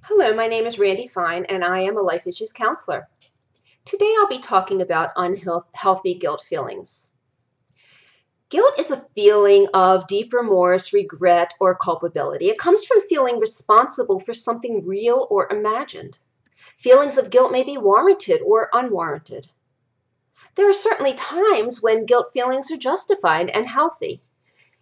Hello, my name is Randy Fine, and I am a life issues counselor. Today I'll be talking about unhealthy guilt feelings. Guilt is a feeling of deep remorse, regret, or culpability. It comes from feeling responsible for something real or imagined. Feelings of guilt may be warranted or unwarranted. There are certainly times when guilt feelings are justified and healthy.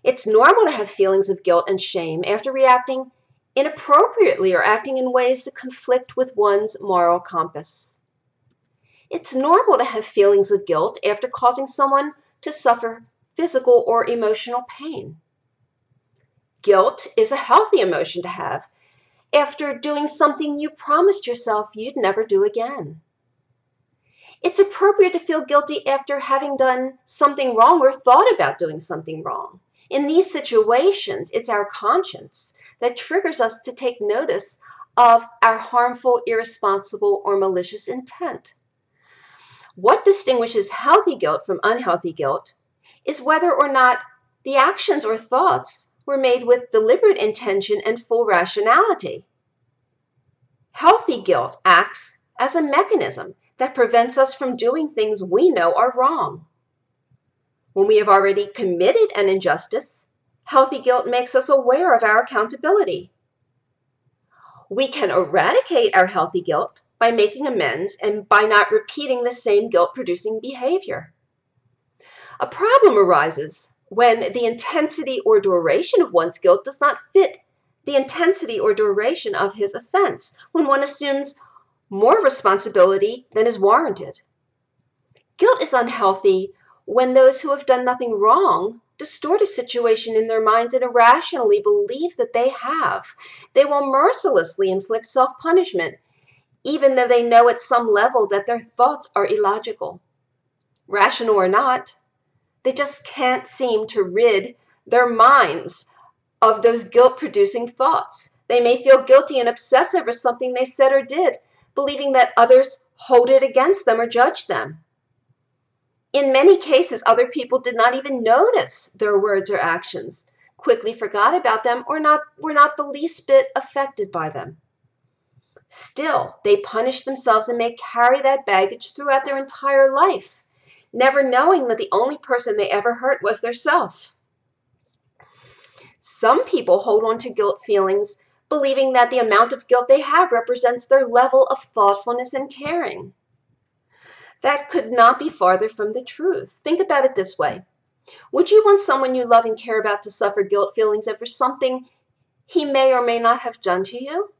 It's normal to have feelings of guilt and shame after reacting inappropriately or acting in ways that conflict with one's moral compass. It's normal to have feelings of guilt after causing someone to suffer physical or emotional pain. Guilt is a healthy emotion to have after doing something you promised yourself you'd never do again. It's appropriate to feel guilty after having done something wrong or thought about doing something wrong. In these situations, it's our conscience that triggers us to take notice of our harmful, irresponsible, or malicious intent. What distinguishes healthy guilt from unhealthy guilt is whether or not the actions or thoughts were made with deliberate intention and full rationality. Healthy guilt acts as a mechanism that prevents us from doing things we know are wrong. When we have already committed an injustice, healthy guilt makes us aware of our accountability. We can eradicate our healthy guilt by making amends and by not repeating the same guilt-producing behavior. A problem arises when the intensity or duration of one's guilt does not fit the intensity or duration of his offense, when one assumes more responsibility than is warranted. Guilt is unhealthy when those who have done nothing wrong distort a situation in their minds and irrationally believe that they have. They will mercilessly inflict self-punishment, even though they know at some level that their thoughts are illogical. Rational or not, they just can't seem to rid their minds of those guilt-producing thoughts. They may feel guilty and obsess over something they said or did, believing that others hold it against them or judge them. In many cases, other people did not even notice their words or actions, quickly forgot about them, or were not the least bit affected by them. Still, they punish themselves and may carry that baggage throughout their entire life, never knowing that the only person they ever hurt was their self. Some people hold on to guilt feelings, believing that the amount of guilt they have represents their level of thoughtfulness and caring. That could not be farther from the truth. Think about it this way. Would you want someone you love and care about to suffer guilt feelings over something he may or may not have done to you?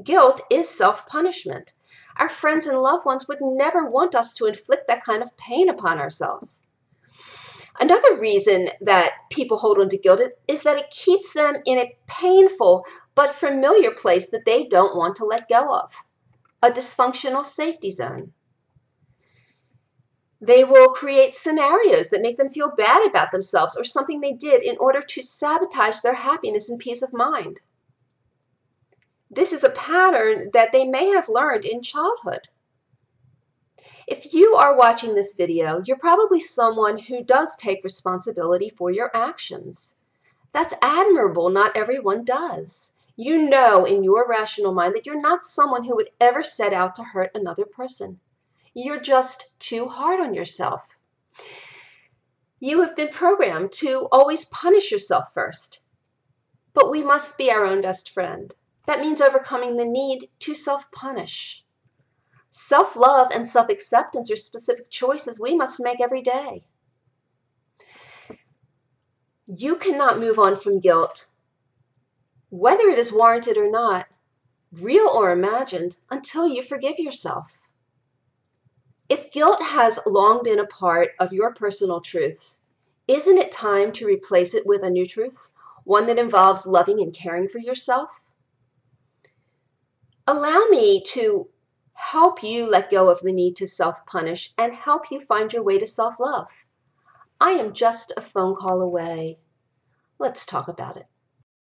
Guilt is self-punishment. Our friends and loved ones would never want us to inflict that kind of pain upon ourselves. Another reason that people hold on to guilt is that it keeps them in a painful but familiar place that they don't want to let go of, a dysfunctional safety zone. They will create scenarios that make them feel bad about themselves or something they did in order to sabotage their happiness and peace of mind. This is a pattern that they may have learned in childhood. If you are watching this video, you're probably someone who does take responsibility for your actions. That's admirable. Not everyone does. You know in your rational mind that you're not someone who would ever set out to hurt another person. You're just too hard on yourself. You have been programmed to always punish yourself first. But we must be our own best friend. That means overcoming the need to self-punish. Self-love and self-acceptance are specific choices we must make every day. You cannot move on from guilt, whether it is warranted or not, real or imagined, until you forgive yourself. If guilt has long been a part of your personal truths, isn't it time to replace it with a new truth, one that involves loving and caring for yourself? Allow me to help you let go of the need to self-punish and help you find your way to self-love. I am just a phone call away. Let's talk about it.